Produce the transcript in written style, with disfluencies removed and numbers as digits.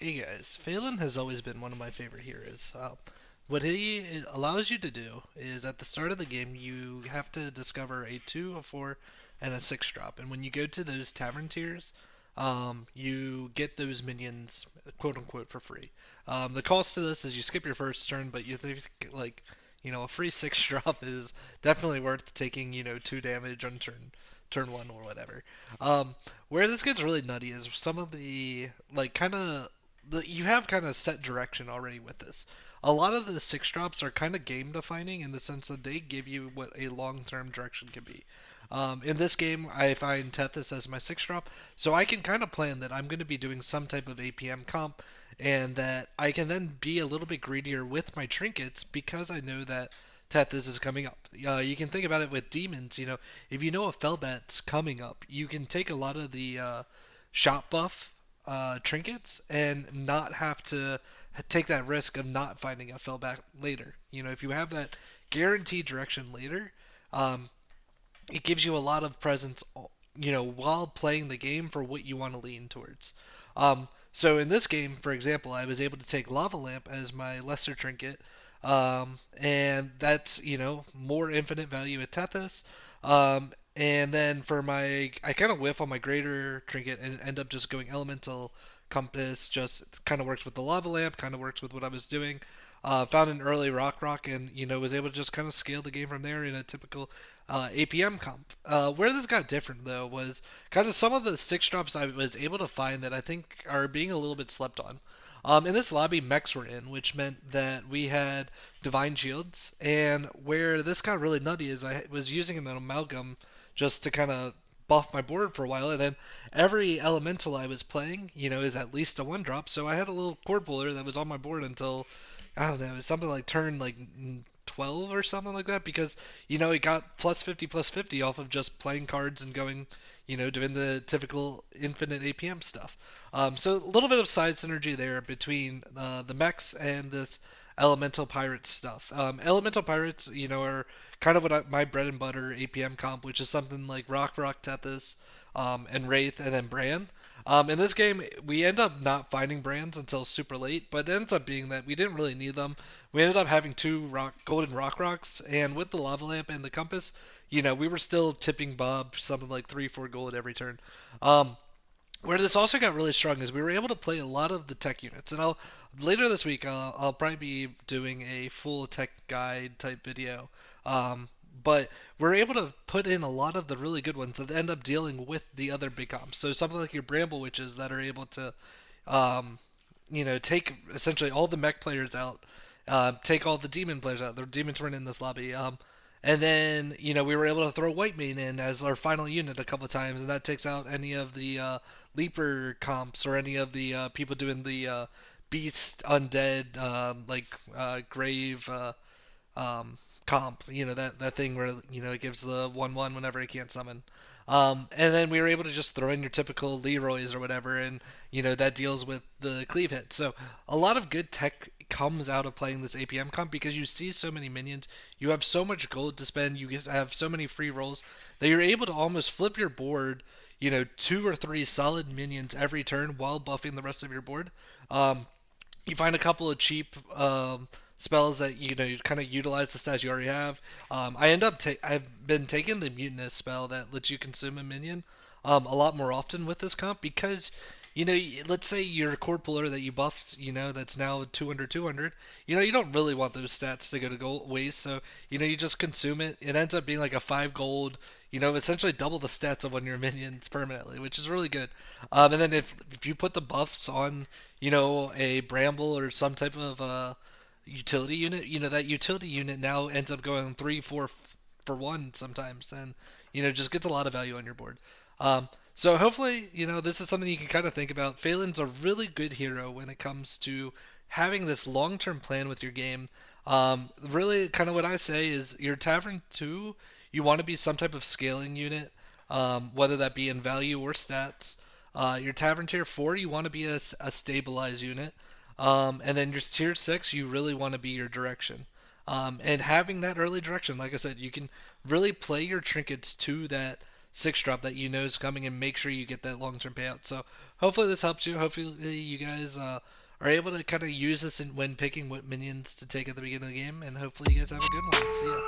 Hey guys, Faelin has always been one of my favorite heroes. What he allows you to do is at the start of the game you have to discover a 2, a 4, and a 6 drop. And when you go to those tavern tiers, you get those minions quote unquote for free. The cost to this is you skip your first turn, but you think like a free 6 drop is definitely worth taking 2 damage on turn 1 or whatever. Um, where this gets really nutty is some of the like kind of you have kind of set direction already with this. A lot of the 6 drops are kind of game defining in the sense that they give you what a long term direction can be. In this game, I find Tethys as my 6 drop, so I can kind of plan that I'm going to be doing some type of APM comp, and that I can then be a little bit greedier with my trinkets because I know that Tethys is coming up. You can think about it with demons. If you know a Felbat's coming up, you can take a lot of the shot buff trinkets and not have to take that risk of not finding a Felbat later. If you have that guaranteed direction later, um, it gives you a lot of presence, while playing the game for what you want to lean towards. So in this game, for example, I was able to take Lava Lamp as my lesser trinket, and that's more infinite value at Tethys. And then for I kind of whiff on my greater trinket and end up just going Elemental Compass. Just kind of works with the Lava Lamp, kind of works with what I was doing. Found an early Rock and was able to just kind of scale the game from there in a typical APM comp. Where this got different though was kind of some of the 6 drops I was able to find that I think are being a little bit slept on. In this lobby, mechs were in, which meant that we had divine shields, and where this got really nutty is I was using an amalgam just to kind of buff my board for a while, and then every elemental I was playing, is at least a 1 drop, so I had a little cord puller that was on my board until I don't know, something like turn like 12 or something like that because it got plus 50 plus 50 off of just playing cards and going, doing the typical infinite APM stuff. So a little bit of side synergy there between the mechs and this elemental pirate stuff. Elemental pirates, are kind of my bread and butter APM comp, which is something like Rock, Tethys, and Wraith, and then Bran. In this game, we end up not finding brands until super late, but it ends up being that we didn't really need them. We ended up having 2 golden rocks, and with the lava lamp and the compass, we were still tipping Bob something like 3, 4 gold every turn. Um, where this also got really strong is we were able to play a lot of the tech units, and I'll later this week I'll probably be doing a full tech guide type video. Um, but we're able to put in a lot of the really good ones that end up dealing with the other big comps. So something like your Bramble Witches that are able to, um, take essentially all the mech players out, take all the demon players out. The demons weren't in this lobby. And then, we were able to throw White Mane in as our final unit a couple of times, and that takes out any of the Leaper comps or any of the people doing the Beast, Undead, Grave um, comp. That thing where it gives the 1/1 whenever it can't summon. And then we were able to just throw in your typical Leroy's or whatever, and that deals with the cleave hit. So a lot of good tech comes out of playing this APM comp because you see so many minions, you have so much gold to spend, you get to have so many free rolls that you're able to almost flip your board, 2 or 3 solid minions every turn while buffing the rest of your board. Um, you find a couple of cheap spells that you kind of utilize the stats you already have. I've been taking the mutinous spell that lets you consume a minion a lot more often with this comp because let's say your cord puller that you buffed, that's now 200. You don't really want those stats to go to gold waste, so you just consume it. It ends up being like a 5 gold. Essentially double the stats of one of your minions permanently, which is really good. And then if you put the buffs on a bramble or some type of utility unit, that utility unit now ends up going 3, 4 for 1 sometimes, and just gets a lot of value on your board. So hopefully, this is something you can kind of think about. Phelan's a really good hero when it comes to having this long-term plan with your game. Really, kind of what I say is your Tavern 2, you want to be some type of scaling unit, whether that be in value or stats. Your Tavern Tier 4, you want to be a stabilized unit. And then your Tier 6, you really want to be your direction. And having that early direction, like I said, you can really play your trinkets to that six drop that you know is coming and make sure you get that long term payout. So hopefully this helps you. Hopefully you guys are able to kind of use this when picking what minions to take at the beginning of the game, and hopefully you guys have a good one. See ya.